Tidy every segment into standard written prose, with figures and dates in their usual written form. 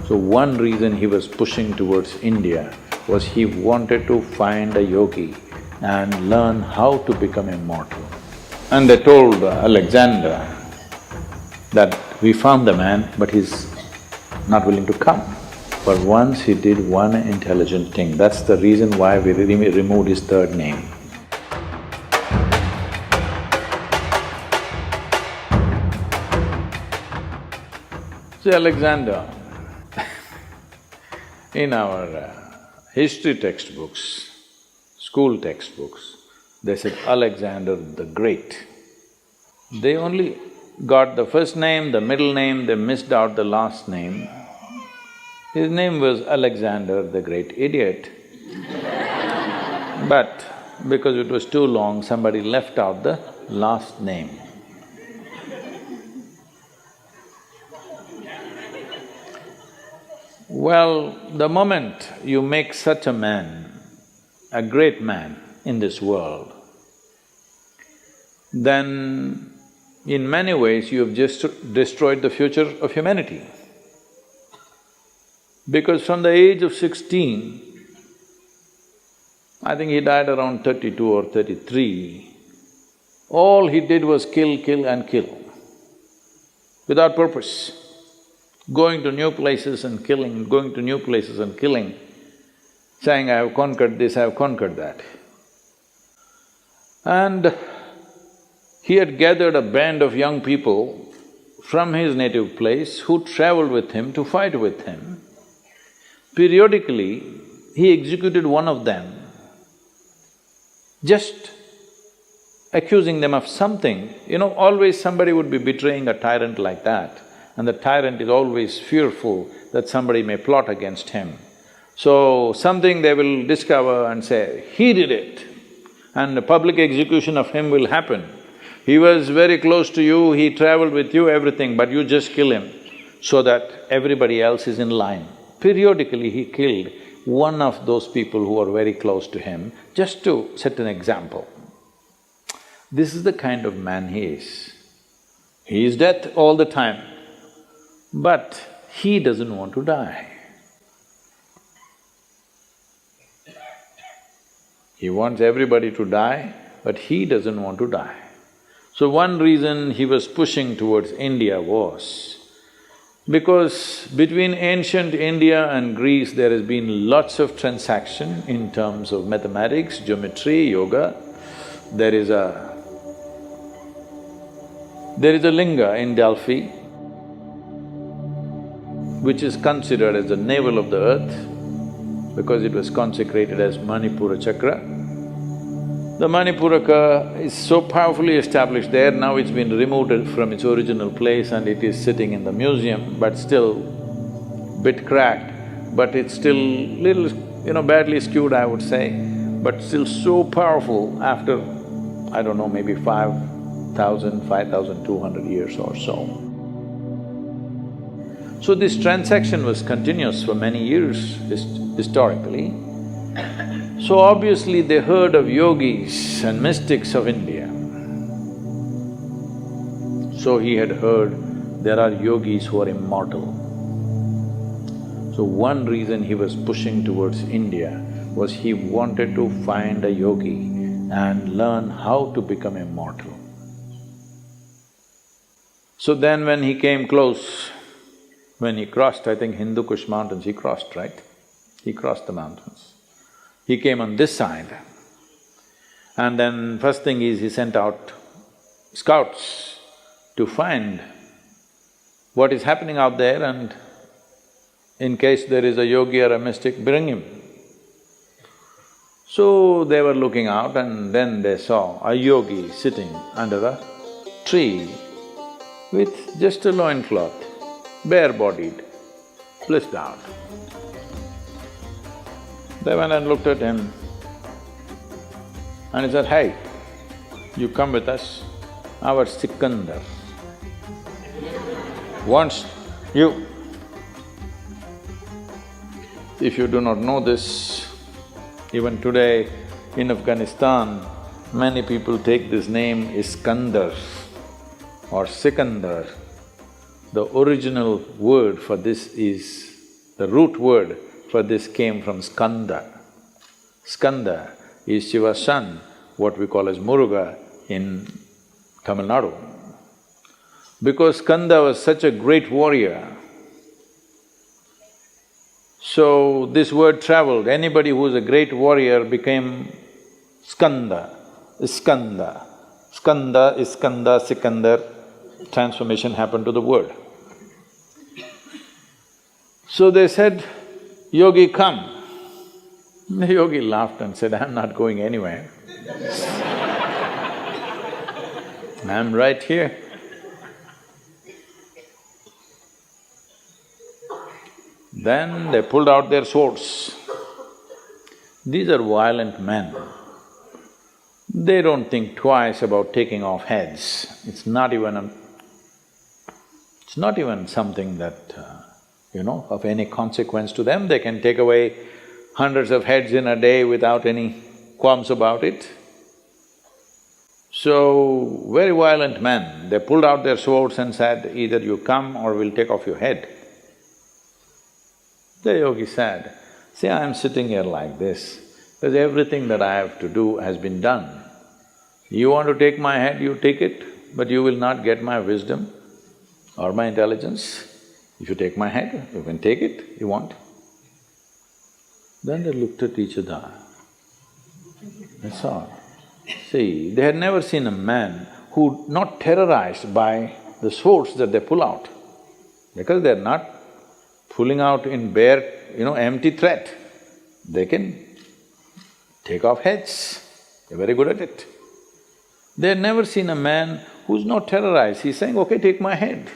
So one reason he was pushing towards India was he wanted to find a yogi and learn how to become immortal. And they told Alexander that we found the man, but he's not willing to come. But once he did one intelligent thing, that's the reason why we removed his third name. See, Alexander, in our history textbooks, school textbooks, they said Alexander the Great. They only got the first name, the middle name, they missed out the last name. His name was Alexander the Great Idiot. But because it was too long, somebody left out the last name. Well, the moment you make such a man, a great man in this world, then in many ways you have just destroyed the future of humanity. Because from the age of 16, I think he died around 32 or 33, all he did was kill, kill and kill, without purpose. Going to new places and killing, going to new places and killing, saying, I have conquered this, I have conquered that. And he had gathered a band of young people from his native place who traveled with him to fight with him. Periodically, he executed one of them, just accusing them of something. You know, always somebody would be betraying a tyrant like that, and the tyrant is always fearful that somebody may plot against him. So, something they will discover and say, he did it, and a public execution of him will happen. He was very close to you, he traveled with you, everything, but you just kill him so that everybody else is in line. Periodically, he killed one of those people who are very close to him, just to set an example. This is the kind of man he is. He is death all the time, but he doesn't want to die. He wants everybody to die, but he doesn't want to die. So one reason he was pushing towards India was because between ancient India and Greece there has been lots of transaction in terms of mathematics, geometry, yoga. There is a linga in Delphi which is considered as the navel of the earth because it was consecrated as Manipura chakra. The Manipuraka is so powerfully established there, now it's been removed from its original place and it is sitting in the museum, but still bit cracked, but it's still little, badly skewed, I would say, but still so powerful after, I don't know, maybe 5,000, 5,200 years or so. So this transaction was continuous for many years historically. So obviously they heard of yogis and mystics of India. So he had heard there are yogis who are immortal. So one reason he was pushing towards India was he wanted to find a yogi and learn how to become immortal. So then when he came close, when he crossed, I think Hindu Kush mountains, he crossed, right? He crossed the mountains. He came on this side, and then first thing is he sent out scouts to find what is happening out there and in case there is a yogi or a mystic, bring him. So they were looking out and then they saw a yogi sitting under a tree with just a loincloth, bare-bodied, blissed out. They went and looked at him and he said, hey, you come with us, our Sikandar wants you. If you do not know this, even today in Afghanistan, many people take this name Iskandar or Sikandar. The original word for this is The root word for this came from skanda. Skanda is Shiva's son, what we call as Muruga in Tamil Nadu. Because Skanda was such a great warrior, so this word traveled. Anybody who is a great warrior became Skanda, Iskanda. Skanda, Iskanda, Sikandar, transformation happened to the word. So they said, Yogi, come. The yogi laughed and said, I'm not going anywhere. I'm right here. Then they pulled out their swords. These are violent men. They don't think twice about taking off heads. It's not even something that, of any consequence to them. They can take away hundreds of heads in a day without any qualms about it. So, very violent men, they pulled out their swords and said, either you come or we'll take off your head. The yogi said, see, I am sitting here like this because everything that I have to do has been done. You want to take my head, you take it, but you will not get my wisdom or my intelligence. If you take my head, you can take it, you want. Then they looked at each other, that's all. See, they had never seen a man who not terrorized by the swords that they pull out, because they're not pulling out in bare, empty threat. They can take off heads, they're very good at it. They had never seen a man who's not terrorized, he's saying, okay, take my head.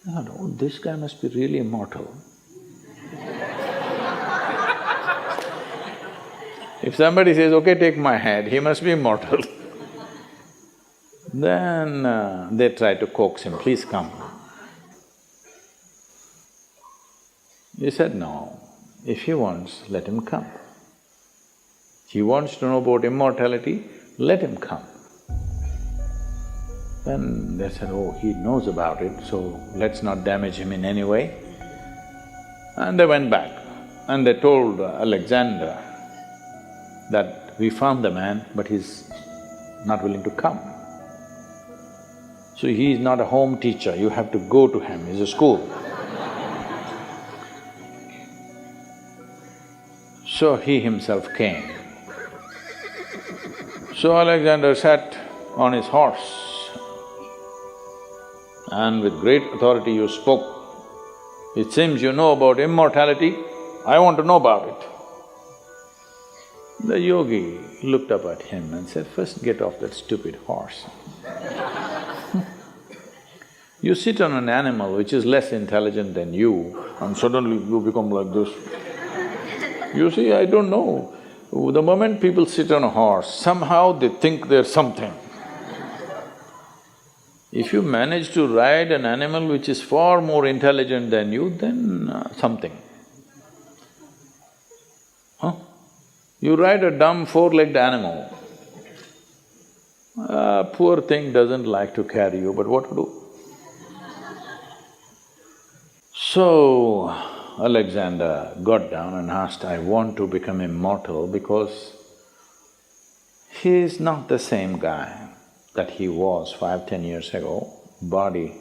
I thought, oh, this guy must be really immortal. If somebody says, okay, take my head, he must be immortal. Then they try to coax him, please come. He said, no, if he wants, let him come. He wants to know about immortality, let him come. Then they said, oh, he knows about it, so let's not damage him in any way. And they went back and they told Alexander that we found the man, but he's not willing to come. So he is not a home teacher, you have to go to him, he's a school. So he himself came. So Alexander sat on his horse and with great authority you spoke. It seems you know about immortality, I want to know about it. The yogi looked up at him and said, first get off that stupid horse. You sit on an animal which is less intelligent than you and suddenly you become like this. You see, I don't know. The moment people sit on a horse, somehow they think they're something. If you manage to ride an animal which is far more intelligent than you, then something. Huh? You ride a dumb four-legged animal, poor thing doesn't like to carry you, but what to do? So, Alexander got down and asked, I want to become immortal because he is not the same guy that he was 5–10 years ago. Body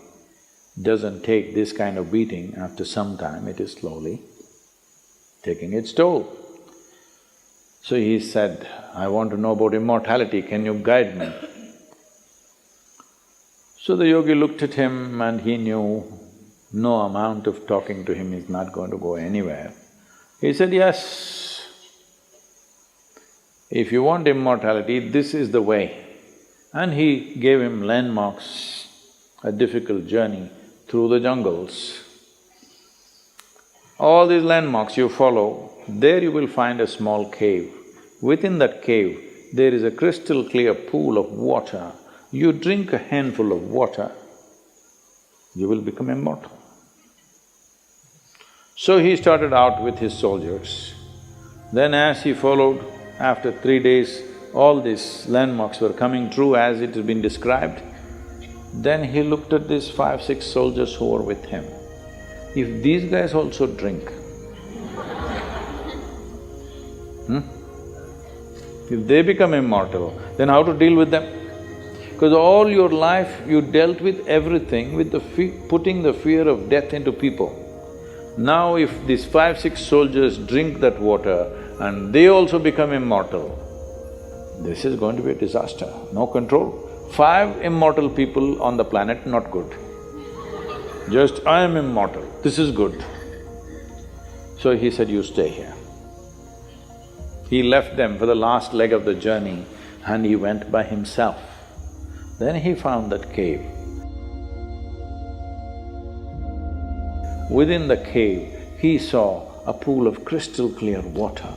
doesn't take this kind of beating after some time, it is slowly taking its toll. So he said, I want to know about immortality, can you guide me? So the yogi looked at him and he knew no amount of talking to him is not going to go anywhere. He said, yes, if you want immortality, this is the way. And he gave him landmarks, a difficult journey through the jungles. All these landmarks you follow, there you will find a small cave. Within that cave, there is a crystal clear pool of water. You drink a handful of water, you will become immortal. So he started out with his soldiers. Then as he followed, after 3 days, all these landmarks were coming true as it has been described. Then he looked at these 5–6 soldiers who were with him. If these guys also drink, if they become immortal, then how to deal with them? Because all your life you dealt with everything with putting the fear of death into people. Now if these 5, 6 soldiers drink that water and they also become immortal, this is going to be a disaster, no control. 5 immortal people on the planet, not good. Just, I am immortal, this is good. So he said, you stay here. He left them for the last leg of the journey and he went by himself. Then he found that cave. Within the cave, he saw a pool of crystal clear water.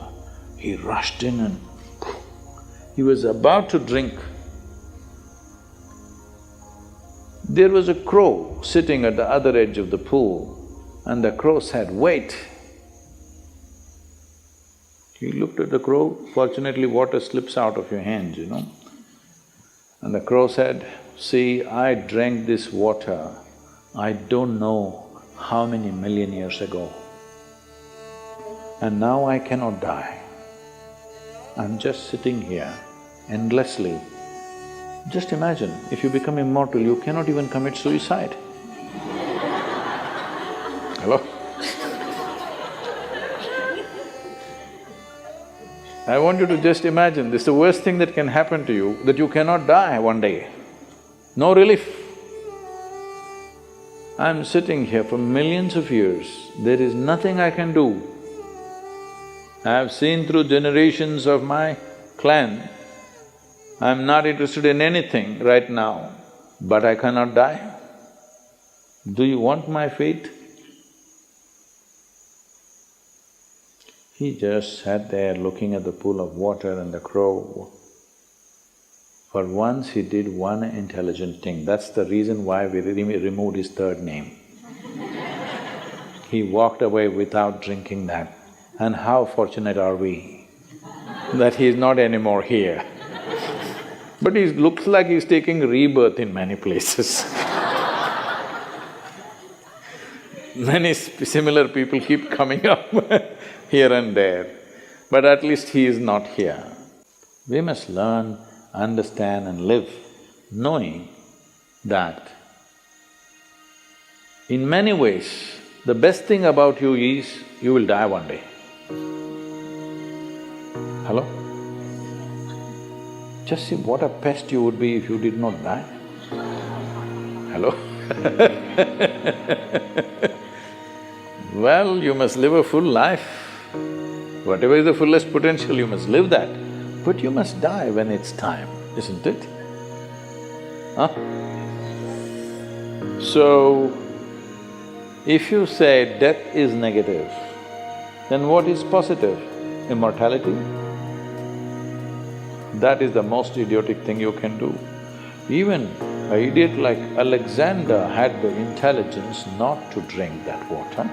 He rushed in and he was about to drink. There was a crow sitting at the other edge of the pool and the crow said, wait. He looked at the crow, fortunately water slips out of your hands, you know. And the crow said, see, I drank this water, I don't know how many million years ago. And now I cannot die. I'm just sitting here endlessly. Just imagine, if you become immortal, you cannot even commit suicide. Hello? I want you to just imagine, this is the worst thing that can happen to you, that you cannot die one day. No relief. I'm sitting here for millions of years, there is nothing I can do. I have seen through generations of my clan, I'm not interested in anything right now, but I cannot die. Do you want my fate? He just sat there looking at the pool of water and the crow. For once he did one intelligent thing, that's the reason why we removed his third name. He walked away without drinking that. And how fortunate are we that he is not anymore here. But he looks like he's taking rebirth in many places. Many similar people keep coming up here and there, but at least he is not here. We must learn, understand and live knowing that in many ways, the best thing about you is you will die one day. Hello? Just see what a pest you would be if you did not die. Hello? Well, you must live a full life. Whatever is the fullest potential, you must live that. But you must die when it's time, isn't it? Huh? So, if you say death is negative, then what is positive? Immortality? That is the most idiotic thing you can do. Even an idiot like Alexander had the intelligence not to drink that water.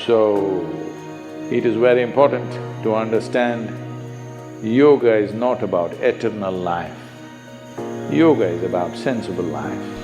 So, it is very important to understand yoga is not about eternal life. Yoga is about sensible life.